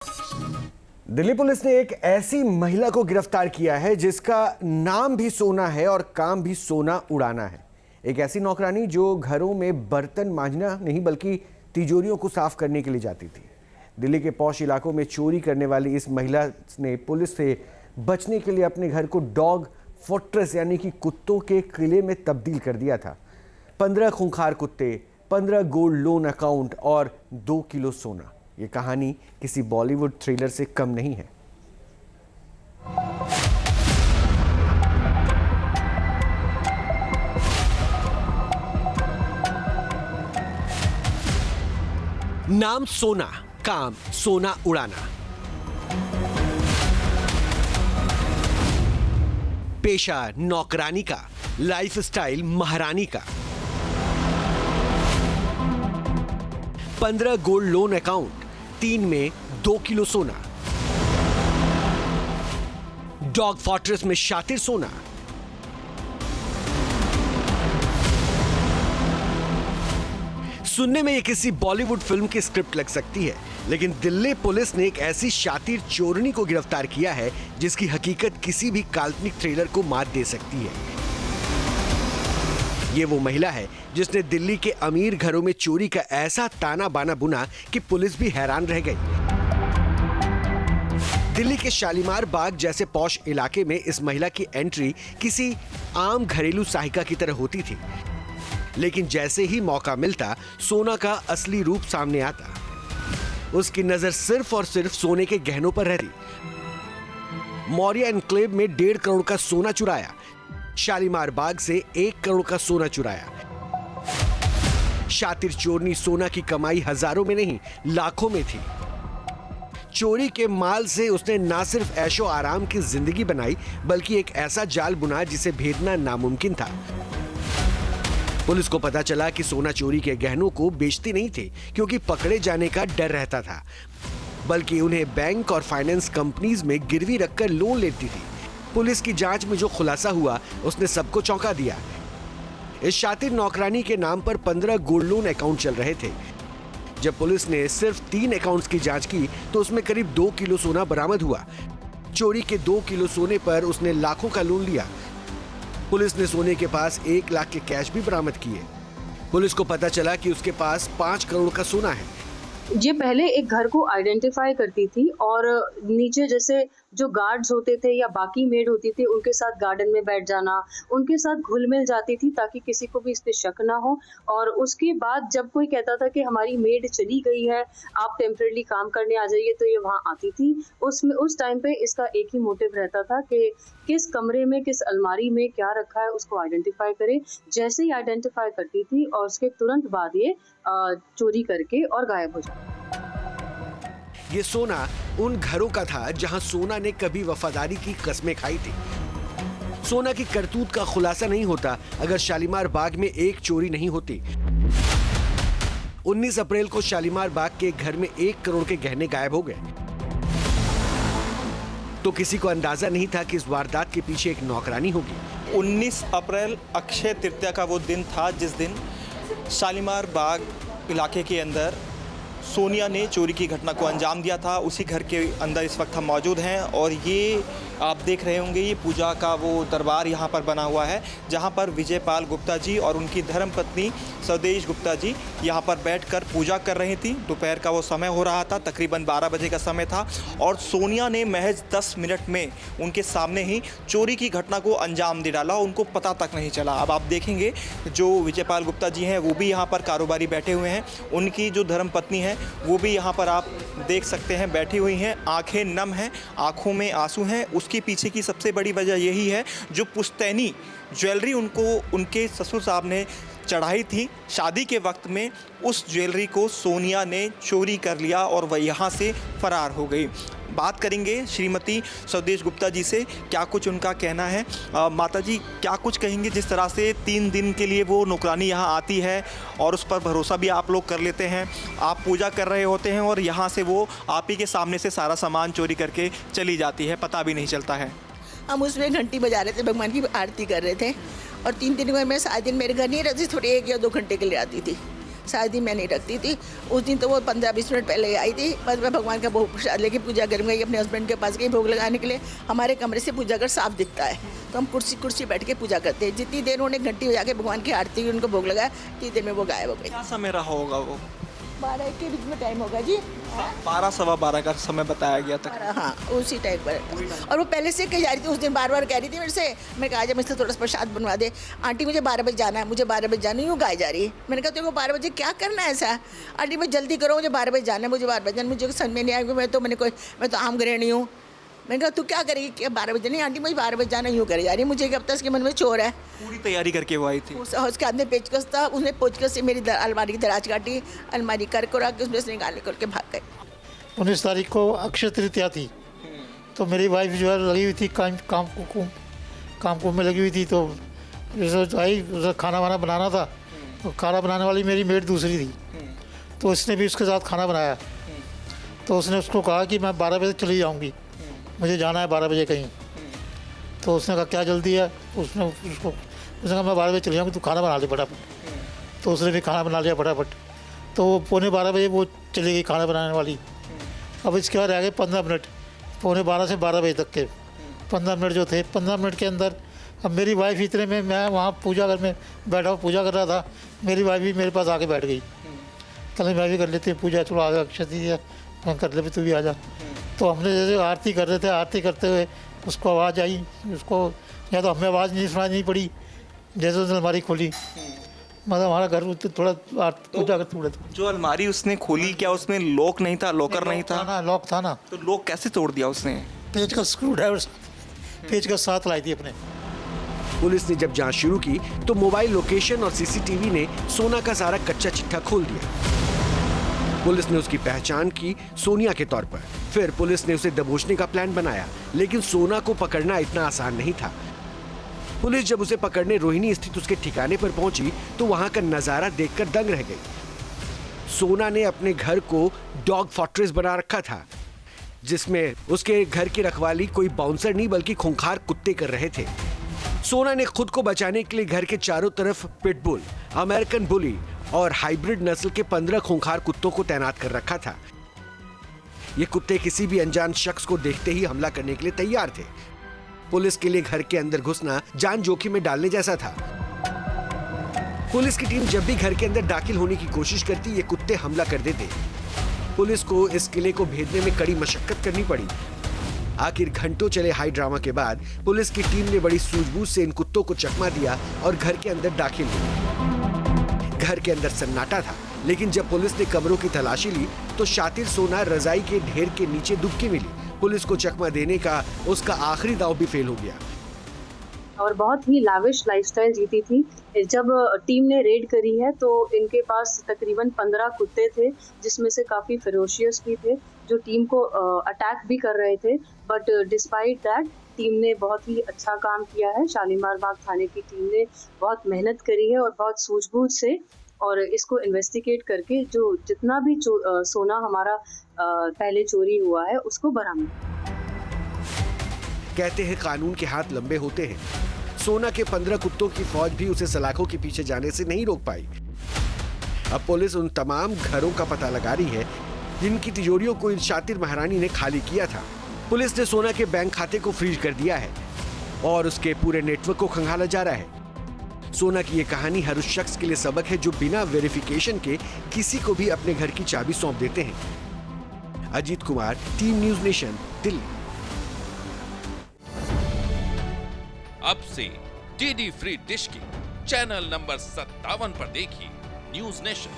Delhi police ने एक ऐसी महिला को गिरफ्तार किया है जिसका नाम भी सोना है और काम भी सोना उड़ाना है। एक ऐसी नौकरानी जो घरों में बर्तन मांजना नहीं बल्कि तिजोरियों को साफ करने के लिए जाती थी। दिल्ली के पॉश इलाकों में चोरी करने वाली इस महिला ने पुलिस से बचने के लिए अपने घर को डॉग फोर्ट्रेस यानी कि कुत्तों के किले में तब्दील कर दिया था। 15 खूंखार कुत्ते, 15 गोल्ड लोन अकाउंट और 2 किलो सोना। ये कहानी किसी बॉलीवुड थ्रिलर से कम नहीं है। नाम सोना, काम सोना उड़ाना। पेशा नौकरानी का, लाइफस्टाइल महारानी का। 15 गोल्ड लोन अकाउंट, 3 में 2 किलो सोना। डॉग फोर्ट्रेस में शातिर सोना। सुनने में ये किसी बॉलीवुड फिल्म की स्क्रिप्ट लग सकती है, लेकिन दिल्ली पुलिस ने एक ऐसी शातिर चोरनी को गिरफ्तार किया है जिसकी हकीकत किसी भी काल्पनिक थ्रिलर को मात दे सकती है। ये वो महिला है जिसने दिल्ली के अमीर घरों में चोरी का ऐसा ताना बाना बुना कि पुलिस भी हैरान रह गई। दिल्ली के शालीमार बाग जैसे पॉश इलाके में इस महिला की एंट्री किसी आम घरेलू सहायिका की तरह होती थी, लेकिन जैसे ही मौका मिलता सोना का असली रूप सामने आता। उसकी नजर सिर्फ और सिर्फ सोने के गहनों पर रहती। मौर्य एनक्लेव में 1.5 करोड़ का सोना चुराया, शालीमार बाग से 1 करोड़ का सोना चुराया। शातिर चोरनी सोना की कमाई हजारों में नहीं लाखों में थी। चोरी के माल से उसने ना सिर्फ ऐशो आराम की जिंदगी बनाई बल्कि एक ऐसा जाल बुना जिसे भेदना नामुमकिन था। पुलिस को पता चला कि सोना चोरी के गहनों को बेचती नहीं थी क्योंकि पकड़े जाने का डर रहता था, बल्कि उन्हें बैंक और फाइनेंस कंपनीज में गिरवी रखकर लोन लेती थी। पुलिस की जांच में जो खुलासा हुआ उसने सबको चौंका दिया। इस शातिर नौकरानी के नाम पर 15 गोल्ड लोन अकाउंट चल रहे थे। जब पुलिस ने सिर्फ 3 अकाउंट्स की जांच की तो उसमें करीब 2 किलो सोना बरामद हुआ। चोरी के 2 किलो सोने पर उसने लाखों का लोन लिया। पुलिस ने सोने के पास 1 लाख के कैश भी बरामद किए। पुलिस को पता चला कि उसके पास 5 करोड़ का सोना है। ये पहले एक घर को आइडेंटिफाई करती थी और नीचे जैसे जो गार्ड्स होते थे या बाकी मेड होती थी उनके साथ गार्डन में बैठ जाना, उनके साथ घुल मिल जाती थी ताकि किसी को भी इस पे शक ना हो। और उसके बाद जब कोई कहता था कि हमारी मेड चली गई है, आप टेम्परेरी काम करने आ जाइए, तो ये वहाँ आती थी। उस टाइम पे इसका एक ही मोटिव रहता था कि किस कमरे में किस अलमारी में क्या रखा है उसको आइडेंटिफाई करे। जैसे ही आइडेंटिफाई करती थी और उसके तुरंत बाद ये चोरी करके और गायब हो जाती। ये सोना उन घरों का था जहां सोना ने कभी वफादारी की कस्में खाई थी। सोना की करतूत का खुलासा नहीं होता अगर शालीमार बाग में एक चोरी नहीं होती। 19 अप्रैल को शालीमार बाग के घर में 1 करोड़ के गहने गायब हो गए। तो किसी को अंदाजा नहीं था कि इस वारदात के पीछे एक नौकरानी होगी। 19 अप्रैल अक्षय तृतीया का वो दिन था जिस दिन शालीमार बाग इलाके के अंदर सोनिया ने चोरी की घटना को अंजाम दिया था। उसी घर के अंदर इस वक्त हम मौजूद हैं और ये आप देख रहे होंगे ये पूजा का वो दरबार यहाँ पर बना हुआ है जहाँ पर विजयपाल गुप्ता जी और उनकी धर्मपत्नी स्वदेश गुप्ता जी यहाँ पर बैठकर पूजा कर रही थी। दोपहर का वो समय हो रहा था, तकरीबन 12 बजे का समय था और सोनिया ने महज 10 मिनट में उनके सामने ही चोरी की घटना को अंजाम दे डाला। उनको पता तक नहीं चला। अब आप देखेंगे जो विजयपाल गुप्ता जी हैं वो भी यहाँ पर कारोबारी बैठे हुए हैं। उनकी जो धर्मपत्नी है वो भी यहाँ पर आप देख सकते हैं बैठी हुई हैं, आंखें नम हैं, आंखों में आंसू हैं। उसके पीछे की सबसे बड़ी वजह यही है जो पुश्तैनी ज्वेलरी उनको उनके ससुर साहब ने चढ़ाई थी शादी के वक्त में, उस ज्वेलरी को सोनिया ने चोरी कर लिया और वह यहाँ से फरार हो गई। बात करेंगे श्रीमती स्वदेश गुप्ता जी से, क्या कुछ उनका कहना है। माता जी क्या कुछ कहेंगे जिस तरह से 3 दिन के लिए वो नौकरानी यहाँ आती है और उस पर भरोसा भी आप लोग कर लेते हैं, आप पूजा कर रहे होते हैं और यहाँ से वो आप ही के सामने से सारा सामान चोरी करके चली जाती है, पता भी नहीं चलता है। हम उसमें घंटी बजा रहे थे, भगवान की आरती कर रहे थे और 3 दिन में मैं 7 दिन मेरे घर नहीं रहती, थोड़ी 1 या 2 घंटे के लिए आती थी। सारा दिन मैं नहीं रखती थी। उस दिन तो वो 15-20 मिनट पहले आई थी। बस मैं भगवान का भोग प्रसाद लेके पूजा घर में गई, अपने हस्बैंड के पास गई भोग लगाने के लिए। हमारे कमरे से पूजा घर साफ दिखता है, तो हम कुर्सी बैठ के पूजा करते हैं। जितनी देर उन्होंने घंटी बजा के भगवान की आरती की, उनको भोग लगाया, इतनी देर में वो गायब हो गई। क्या समय रहा होगा वो? 12 के बीच में टाइम होगा जी। 12 सवा 12 का समय बताया गया था। हाँ, उसी टाइम पर। और वो पहले से कही जा रही थी, उस दिन बार कह रही थी मेरे से। मैं कहा, मुझसे थोड़ा सा प्रसाद बनवा दे आंटी, मुझे 12 बजे जाना है, मुझे 12 बजे जाना है, यूँ गाई जा रही है। मैंने कहा, तेरे को 12 बजे क्या करना है ऐसा? आंटी मैं जल्दी करो, मुझे 12 बजे जाना है, मुझे 12 बजे जाना, मुझे समझ में नहीं आएगा। मैं तो आम गृहिणी हूँ। मैंने कहा, तू क्या करेगी? क्या 12 बजे? नहीं आंटी मुझे 12 बजे जाना, यूँ करे जा रही है। मुझे अब तक उसके मन में चोर है। पूरी तैयारी करके वो आई थी। उसके हाथ में पेचकस था, उसने पेचकस से मेरी अलमारी की दराज काटी, अलमारी कर के उसमें से निकाल करके भाग गए। 19 तारीख को अक्षय तृतीया थी, तो मेरी वाइफ जो है लगी हुई थी काम कुम में लगी हुई थी। तो जैसे आई, उसे खाना वाना बनाना था, तो खाना बनाने वाली मेरी मेड दूसरी थी, तो उसने भी उसके साथ खाना बनाया। तो उसने उसको कहा कि मैं 12 बजे चली जाऊंगी, मुझे जाना है 12 बजे कहीं। तो उसने कहा, क्या जल्दी है? उसने कहा, मैं 12 बजे चली जाऊँगी, तू खाना बना ले फटाफट। तो उसने भी खाना बना लिया फटाफट। तो 11:45 बजे वो चली गई खाना बनाने वाली। अब इसके बाद रह गए 15 मिनट, 11:45 से 12 बजे तक के 15 मिनट जो थे। 15 मिनट के अंदर अब मेरी वाइफ, इतने में मैं वहाँ पूजा घर में बैठा पूजा कर रहा था, मेरी वाइफ भी मेरे पास आके बैठ गई। कल मैं भी कर लेती हूँ पूजा, चलो आगे अक्षती है, मैं कर ले, तू भी आ जा। तो हमने जैसे आरती कर रहे थे, आरती करते हुए उसको आवाज़ आई, उसको या तो हमें आवाज़ नहीं सुनाई नहीं पड़ी, जैसे उसने अलमारी खोली, मतलब हमारा घर थोड़ा पूजा कर थोड़ा। जो अलमारी उसने खोली, क्या उसमें लॉक नहीं था, लॉकर नहीं था? ना, लॉक था ना। तो लॉक कैसे तोड़ दिया उसने? पेज का स्क्रू ड्राइवर पेज का साथ लाई थी अपने। पुलिस ने जब जांच शुरू की तो मोबाइल लोकेशन और सीसीटीवी ने सोना का सारा कच्चा चिट्ठा खोल दिया। पुलिस ने उसकी पहचान की सोनिया के तौर पर। फिर पुलिस ने उसे दबोचने का प्लान बनाया, लेकिन सोना को पकड़ना इतना आसान नहीं था। पुलिस जब उसे पकड़ने रोहिणी स्थित उसके ठिकाने पर पहुंची तो वहां का नजारा देखकर दंग रह गई। सोना ने अपने घर को डॉग फोर्ट्रेस बना रखा था, जिसमें उसके घर की रखवाली कोई बाउंसर नहीं बल्कि खूंखार कुत्ते कर रहे थे। सोना ने खुद को बचाने के लिए घर के चारों तरफ पिटबुल, अमेरिकन बुली और हाइब्रिड नस्ल के 15 खूंखार कुत्तों को तैनात कर रखा था। ये कुत्ते किसी भी अनजान शख्स को देखते ही हमला करने के लिए तैयार थे। पुलिस के लिए घर के अंदर घुसना जान जोखिम में डालने जैसा था। पुलिस की टीम जब भी घर के अंदर दाखिल होने की कोशिश करती, ये कुत्ते हमला कर देते। पुलिस को इस किले को भेदने में कड़ी मशक्कत करनी पड़ी। आखिर घंटों चले हाई ड्रामा के बाद पुलिस की टीम ने बड़ी सूझबूझ से इन कुत्तों को चकमा दिया और घर के अंदर दाखिल हुई। घर के अंदर सन्नाटा था, लेकिन जब पुलिस ने कमरों की तलाशी ली तो शातिर सोना रजाई के ढेर के नीचे दुबकी मिली। पुलिस को चकमा देने का उसका आखिरी दांव भी फेल हो गया और बहुत ही लाविश लाइफस्टाइल जीती थी। जब टीम ने रेड करी है तो इनके पास तकरीबन 15 कुत्ते थे, जिसमें से काफ़ी फेरोशियस भी थे, जो टीम को अटैक भी कर रहे थे। बट डिस्पाइट दैट टीम ने बहुत ही अच्छा काम किया है। शालीमार बाग थाने की टीम ने बहुत मेहनत करी है और बहुत सूझबूझ से और इसको इन्वेस्टिगेट करके जो जितना भी सोना हमारा पहले चोरी हुआ है उसको बरामद। कहते हैं कानून के हाथ लंबे होते हैं। सोना के 15 कुत्तों की फौज भी उसे सलाखों के पीछे जाने से नहीं रोक पाई। अब पुलिस उन तमाम घरों का पता लगा रही है जिनकी तिजोरियों को इन शातिर महारानी ने खाली किया था। पुलिस ने सोना के बैंक खाते को फ्रीज कर दिया है और उसके पूरे नेटवर्क को खंगाला जा रहा है। सोना की ये कहानी हर उस शख्स के लिए सबक है जो बिना वेरिफिकेशन के किसी को भी अपने घर की चाबी सौंप देते हैं। Ajit Kumar, team news nation, Delhi. अब से डीडी फ्री डिश की चैनल नंबर 57 पर देखिए न्यूज़ नेशन।